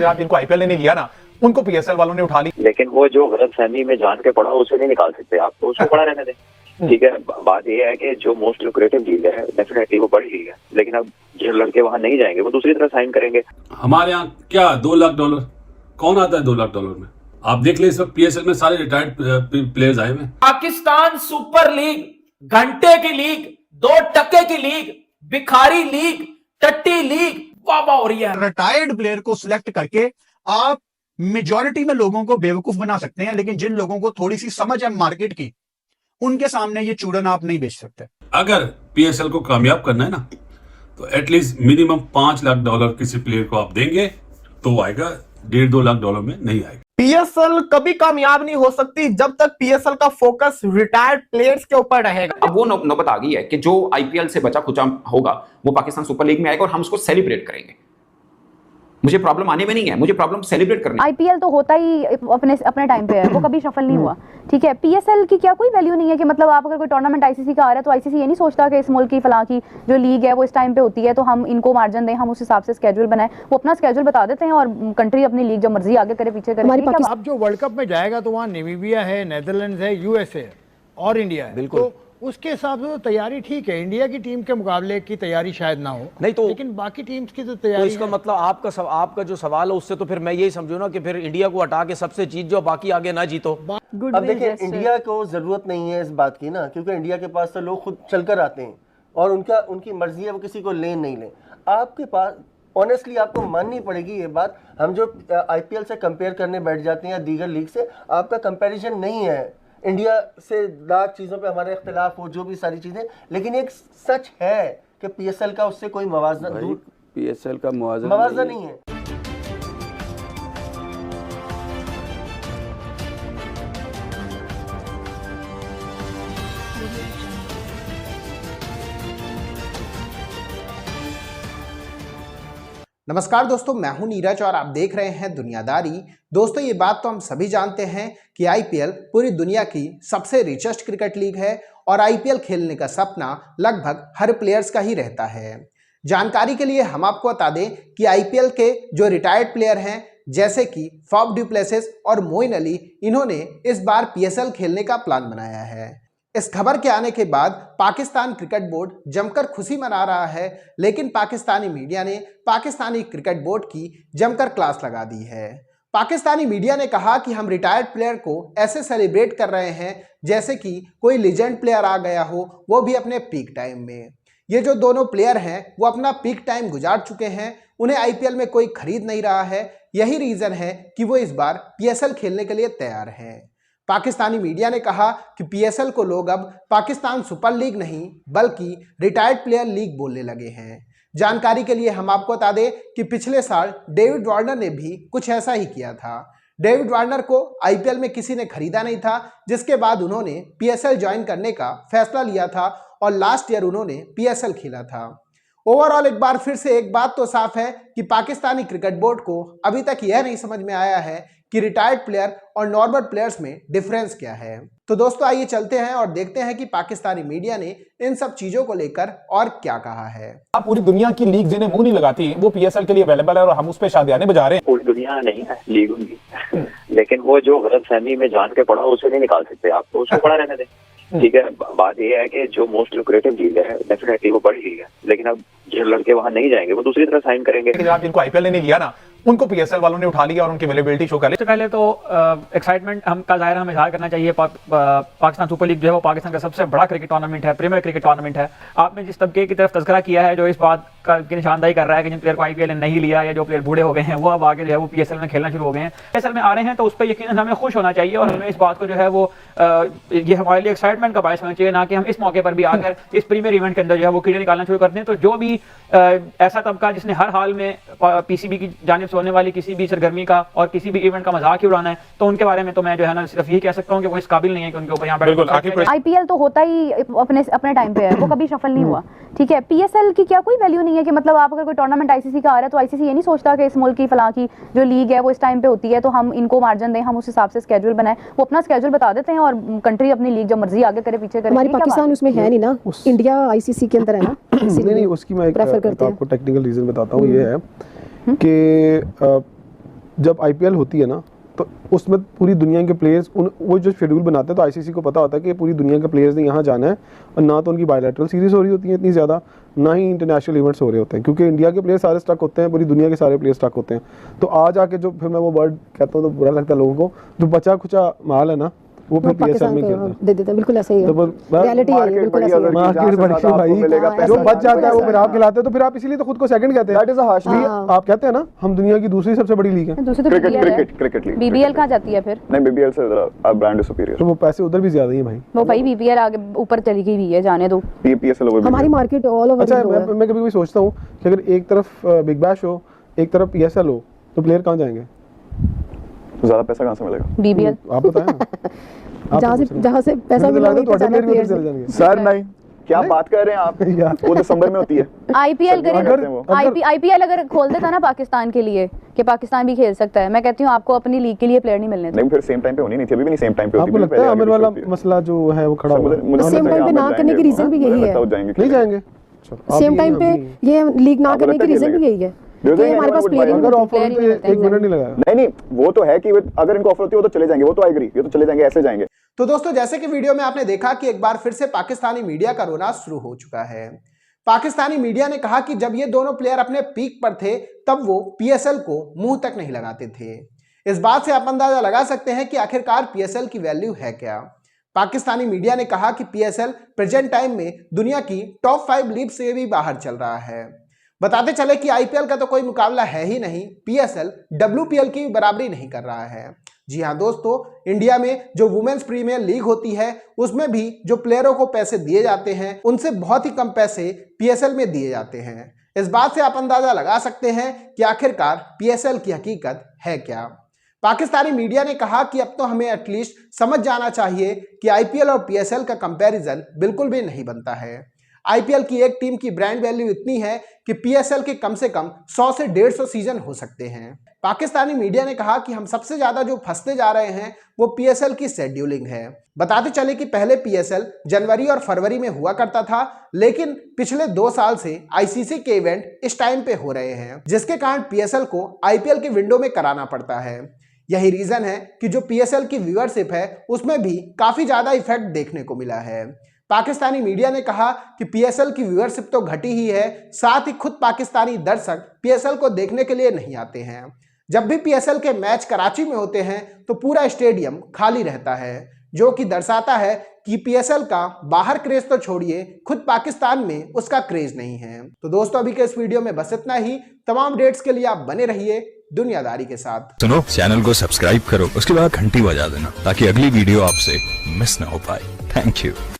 आप जिनको आईपीएल ने नहीं लिया ना, उनको पीएसएल वालों ने उठा ली। लेकिन वो जो गलतफहमी में जान के पड़ा उसे नहीं निकाल सकते आप, तो उसको पड़ा रहने दें। ठीक है, बात ये है कि जो मोस्ट लुक्रेटिव लीग है डेफिनेटली वो बड़ी लीग है, लेकिन अब जो लड़के वहां नहीं जाएंगे वो दूसरी तरह साइन करेंगे। हमारे यहाँ क्या $2 लाख कौन आता है $2 लाख में? आप देख ले, इस वक्त पीएसएल में सारे रिटायर्ड प्लेयर्स आए हुए। पाकिस्तान सुपर लीग घंटे की लीग, 2 टके की लीग, भिखारी लीग, टट्टी लीग वाह हो रही है। रिटायर्ड प्लेयर को सिलेक्ट करके आप मेजॉरिटी में लोगों को बेवकूफ बना सकते हैं, लेकिन जिन लोगों को थोड़ी सी समझ है मार्केट की, उनके सामने ये चूड़न आप नहीं बेच सकते। अगर पीएसएल को कामयाब करना है ना, तो एटलीस्ट मिनिमम $5 लाख किसी प्लेयर को आप देंगे तो आएगा, $1.5-2 लाख में नहीं आएगा। पीएसएल कभी कामयाब नहीं हो सकती जब तक पीएसएल का फोकस रिटायर्ड प्लेयर्स के ऊपर रहेगा। अब वो नौबत आ गई है कि जो आईपीएल से बचा खुचा होगा वो पाकिस्तान सुपर लीग में आएगा और हम उसको सेलिब्रेट करेंगे। मुझे प्रॉब्लम आने में नहीं है, मुझे प्रॉब्लम सेलिब्रेट करनी है। आईपीएल तो होता ही अपने टाइम पे है, वो कभी सफल नहीं हुआ। ठीक है, पीएसएल की क्या कोई वैल्यू नहीं है कि मतलब आप अगर कोई टूर्नामेंट आईसीसी का आ रहा है तो आईसीसी ये नहीं सोचता कि इस मुल्क की फलां की जो लीग है वो इस टाइम पे होती है तो हम इनको मार्जिन दें, हम उस हिसाब से स्केड्यूल बनाएं। वो अपना स्केड्यूल बता देते हैं और कंट्री अपनी लीग जो मर्जी आगे करे पीछे करे। अब जो वर्ल्ड कप में जाएगा तो वहाँ नामीबिया है, नेदरलैंड्स है, यूएसए है और इंडिया है। बिल्कुल, तो उसके हिसाब से तो तैयारी ठीक है। इंडिया की टीम के मुकाबले की तैयारी शायद ना हो, नहीं तो, लेकिन बाकी टीम्स की तो तैयारी। तो इसका मतलब आपका जो सवाल है उससे तो फिर मैं यही समझू ना कि फिर इंडिया को हटा के सबसे जीत जाओ, बाकी आगे ना जीतो। अब देखिए, इंडिया को जरूरत नहीं है इस बात की ना, क्योंकि इंडिया के पास तो लोग खुद चलकर आते हैं और उनकी मर्जी है, वो किसी को ले नहीं ले। आपके पास ऑनेस्टली आपको माननी पड़ेगी ये बात, हम जो आईपीएल से कंपेयर करने बैठ जाते हैं या दीगर लीग से, आपका कंपैरिजन नहीं है। इंडिया से लाख चीज़ों पे हमारे इख्तिलाफ हो, जो भी सारी चीज़ें, लेकिन एक सच है कि पीएसएल का उससे कोई मवाजना पीएसएल का मवाजना नहीं है। नमस्कार दोस्तों, मैं हूं नीरज और आप देख रहे हैं दुनियादारी। दोस्तों, ये बात तो हम सभी जानते हैं कि आईपीएल पूरी दुनिया की सबसे रिचेस्ट क्रिकेट लीग है और आईपीएल खेलने का सपना लगभग हर प्लेयर्स का ही रहता है। जानकारी के लिए हम आपको बता दें कि आईपीएल के जो रिटायर्ड प्लेयर हैं जैसे कि फॉफ डू प्लेसिस और मोइन अली, इन्होंने इस बार पीएसएल खेलने का प्लान बनाया है। इस खबर के आने के बाद पाकिस्तान क्रिकेट बोर्ड जमकर खुशी मना रहा है, लेकिन पाकिस्तानी मीडिया ने पाकिस्तानी क्रिकेट बोर्ड की जमकर क्लास लगा दी है। पाकिस्तानी मीडिया ने कहा कि हम रिटायर्ड प्लेयर को ऐसे सेलिब्रेट कर रहे हैं जैसे कि कोई लीजेंड प्लेयर आ गया हो, वो भी अपने पीक टाइम में। ये जो दोनों प्लेयर हैं वो अपना पीक टाइम गुजार चुके हैं, उन्हें आईपीएल में कोई खरीद नहीं रहा है। यही रीज़न है कि वो इस बार पीएसएल खेलने के लिए तैयार हैं। पाकिस्तानी मीडिया ने कहा कि पीएसएल को लोग अब पाकिस्तान सुपर लीग नहीं बल्कि रिटायर्ड प्लेयर लीग बोलने लगे हैं। जानकारी के लिए हम आपको बता दें कि पिछले साल डेविड वार्नर ने भी कुछ ऐसा ही किया था। डेविड वार्नर को आईपीएल में किसी ने खरीदा नहीं था, जिसके बाद उन्होंने पीएसएल ज्वाइन करने का फैसला लिया था और लास्ट ईयर उन्होंने पीएसएल खेला था। ओवरऑल एक बार फिर से एक बात तो साफ है कि पाकिस्तानी क्रिकेट बोर्ड को अभी तक यह नहीं समझ में आया है कि रिटायर्ड प्लेयर और नॉर्मल प्लेयर्स में डिफरेंस क्या है। तो दोस्तों, आइए चलते हैं और देखते हैं कि पाकिस्तानी मीडिया ने इन सब चीजों को लेकर और क्या कहा है। आप पूरी दुनिया की लीग जिन्हें मुंह नहीं लगाती वो पीएसएल के लिए अवेलेबल है और हम उस पे शादियाने बजा रहे हैं। पूरी दुनिया नहीं है लीग उनकी, लेकिन वो जो गलतफहमी में जान के पड़ा उसे नहीं निकाल सकते आप, तो उसको पड़ा रहने दें। ठीक है, बात ये है कि जो मोस्ट लुक्रेटिव लीग है डेफिनेटली वो बड़ी लीग है, लेकिन अब जो लड़के वहां नहीं जाएंगे वो दूसरी तरह साइन करेंगे। लेकिन आप जिनको आईपीएल ने नहीं लिया ना, उनको पीएसएल वालों ने उठा लिया और उनकी अवेलेबिलिटी शो कर ली। सबसे पहले तो एक्साइटमेंट हम का ज़ाहिर हमें इज़हार करना चाहिए। पाकिस्तान सुपर लीग जो है वो पाकिस्तान का सबसे बड़ा क्रिकेट टूर्नामेंट है, प्रीमियर क्रिकेट टूर्नामेंट है। आपने जिस तबके की तरफ तज़किरा किया है जो इस बात की निशानदाही कर रहा है कि जिन प्लेयर को आईपीएल ने नहीं लिया या जो प्लेयर बूढ़े हो गए हैं वो अब आगे जो है वो पीएसएल में खेलना शुरू हो गए हैं, पीएसएल में आ रहे हैं, तो उस पर यकीनन हमें खुश होना चाहिए और हमें इस बात को जो है वो ये हमारे लिए एक्साइटमेंट का बायस होना चाहिए, ना कि हम इस मौके पर भी आकर इस प्रीमियर इवेंट के अंदर जो है वो कीड़े निकालना शुरू कर दें। तो जो भी ऐसा तबका जिसने हर हाल में पीसीबी की जानिब से होने वाली किसी भी सरगर्मी का और किसी भी इवेंट का मजाक ही उड़ाना है, तो उनके बारे में तो मैं जो है ना सिर्फ यही कह सकता हूँ कि वो इस काबिल नहीं है कि उनके ऊपर यहाँ पर। आईपीएल तो होता ही अपने टाइम पे है, वो कभी सफल नहीं हुआ। ठीक है, पीएसएल की क्या कोई वैल्यू नहीं है कि मतलब आप अगर कोई टूर्नामेंट आईसीसी का आ रहा है तो आईसीसी ये नहीं सोचता कि इस मुल्क की फलां की जो लीग है वो इस टाइम पे होती है तो हम इनको मार्जिन दें, हम उस हिसाब से स्केड्यूल बनाएं। वो अपना स्केड्यूल बता देते हैं और कंट्री अपनी लीग जो मर्जी आगे करे पीछे करे। हमारी पाकिस्तान उसमें है नहीं ना, इंडिया आईसीसी के अंदर है ना। नहीं, उसकी मैं आपको टेक्निकल रीजन बताता हूँ। ये है कि जब आईपीएल होती है ना तो उसमें पूरी दुनिया के प्लेयर्स वो जो शेड्यूल बनाते हैं तो आईसीसी को पता होता है कि पूरी दुनिया के प्लेयर्स ने यहाँ जाना है, और ना तो उनकी बायलैटरल सीरीज हो रही होती है इतनी ज़्यादा, ना ही इंटरनेशनल इवेंट्स हो रहे होते हैं, क्योंकि इंडिया के प्लेयर सारे स्टक होते हैं, पूरी दुनिया के सारे प्लेयर स्टक होते हैं। तो आज आके जो फिर मैं वो वर्ड कहता हूँ तो बुरा लगता है लोगों को, जो बचा खुचा माल है ना वो फिर पीएसएल में खेलता है, दे देते हैं। बिल्कुल ऐसा ही है, रियलिटी है ये, बिल्कुल ऐसा ही है। मार्केट बड़ी है भाई, जो बच जाता है वो फिर आप खिलाते हो, तो फिर आप इसीलिए तो खुद को सेकंड कहते हैं। That is a harsh. आप कहते हैं ना हम दुनिया की दूसरी सबसे बड़ी लीग है, क्रिकेट लीग। बीबीएल कहाँ जाती है फिर? नहीं, बीबीएल से जरा ब्रांड सुपीरियर, तो वो पैसे उधर भी ज्यादा ही है भाई। वो भाई बीबीएल आगे ऊपर चली गई हुई है, जाने दो। पीएसएल ओवर हमारी मार्केट ऑल ओवर। अच्छा, मैं कभी सोचता हूँ कि अगर एक तरफ बिग बैश हो, एक तरफ पीएसएल हो, तो प्लेयर कहाँ जाएंगे? ज्यादा पैसा कहाँ से मिलेगा? बीबीएल। आप बताएं ना। जहाँ से पैसा मिलेगा सर। नहीं, क्या बात कर रहे हैं आप? वो दिसंबर में होती है आईपीएल। आईपीएल अगर खोल देता ना पाकिस्तान के लिए कि पाकिस्तान भी खेल सकता है, मैं कहती हूँ आपको अपनी लीग के लिए प्लेयर नहीं मिलने। नहीं, फिर सेम टाइम पे होनी नहीं थी, अभी भी नहीं सेम टाइम पे होती। आपको लगता है आमिर वाला मसला जो है वो खड़ा हुआ है? सेम टाइम पे ना करने की रीजन भी यही है। नहीं जाएंगे सेम टाइम पे ये लीग ना करने की रीजन भी यही है कि हमारे पास प्लेयर एक मिनट नहीं लगाया। नहीं, वो तो है कि अगर इनको ऑफर होती है वो तो चले जाएंगे, वो तो आई एग्री, ये तो चले जाएंगे, ऐसे जाएंगे। तो दोस्तों, जैसे कि वीडियो में आपने देखा कि एक बार फिर से पाकिस्तानी मीडिया का रोना शुरू हो चुका है। पाकिस्तानी मीडिया ने कहा कि जब ये दोनों प्लेयर अपने पीक पर थे तब वो पीएसएल को मुंह तक नहीं लगाते थे। इस बात से आप अंदाजा लगा सकते हैं कि आखिरकार पीएसएल की वैल्यू है क्या। पाकिस्तानी मीडिया ने कहा कि पीएसएल प्रेजेंट टाइम में दुनिया की टॉप 5 लीग से भी बाहर चल रहा है। बताते चले कि आईपीएल का तो कोई मुकाबला है ही नहीं, पीएसएल डब्ल्यूपीएल की बराबरी नहीं कर रहा है। जी हाँ दोस्तों, इंडिया में जो वुमेन्स प्रीमियर लीग होती है उसमें भी जो प्लेयरों को पैसे दिए जाते हैं उनसे बहुत ही कम पैसे पीएसएल में दिए जाते हैं। इस बात से आप अंदाजा लगा सकते हैं कि आखिरकार पीएसएल की हकीकत है क्या। पाकिस्तानी मीडिया ने कहा कि अब तो हमें एटलीस्ट समझ जाना चाहिए कि आईपीएल और पीएसएल का कंपैरिजन बिल्कुल भी नहीं बनता है। आईपीएल की एक टीम की ब्रांड वैल्यू इतनी है कि पीएसएल के कम से कम 100 से 150 सीजन हो सकते हैं। पाकिस्तानी मीडिया ने कहा कि हम सबसे ज्यादा जो फंसते जा रहे हैं वो पीएसएल की शेड्यूलिंग है। बताते चले कि पहले पीएसएल जनवरी और फरवरी में हुआ करता था, लेकिन पिछले 2 साल से आईसीसी के इवेंट इस टाइम पे हो रहे हैं, जिसके कारण पीएसएल को आईपीएल के विंडो में कराना पड़ता है। यही रीजन है कि जो पीएसएल की व्यूअरशिप है उसमें भी काफी ज्यादा इफेक्ट देखने को मिला है। पाकिस्तानी मीडिया ने कहा कि पीएसएल की व्यूअरशिप तो घटी ही है, साथ ही खुद पाकिस्तानी दर्शक पीएसएल को देखने के लिए नहीं आते हैं। जब भी पीएसएल के मैच कराची में होते हैं तो पूरा स्टेडियम खाली रहता है, जो कि दर्शाता है कि पीएसएल का बाहर क्रेज तो छोड़िए, खुद पाकिस्तान में उसका क्रेज नहीं है। तो दोस्तों, अभी के इस वीडियो में बस इतना ही। तमाम अपडेट्स के लिए आप बने रहिए दुनियादारी के साथ। सुनो, चैनल को सब्सक्राइब करो, उसके बाद घंटी बजा देना ताकि अगली वीडियो आपसे मिस ना हो पाए। Thank you.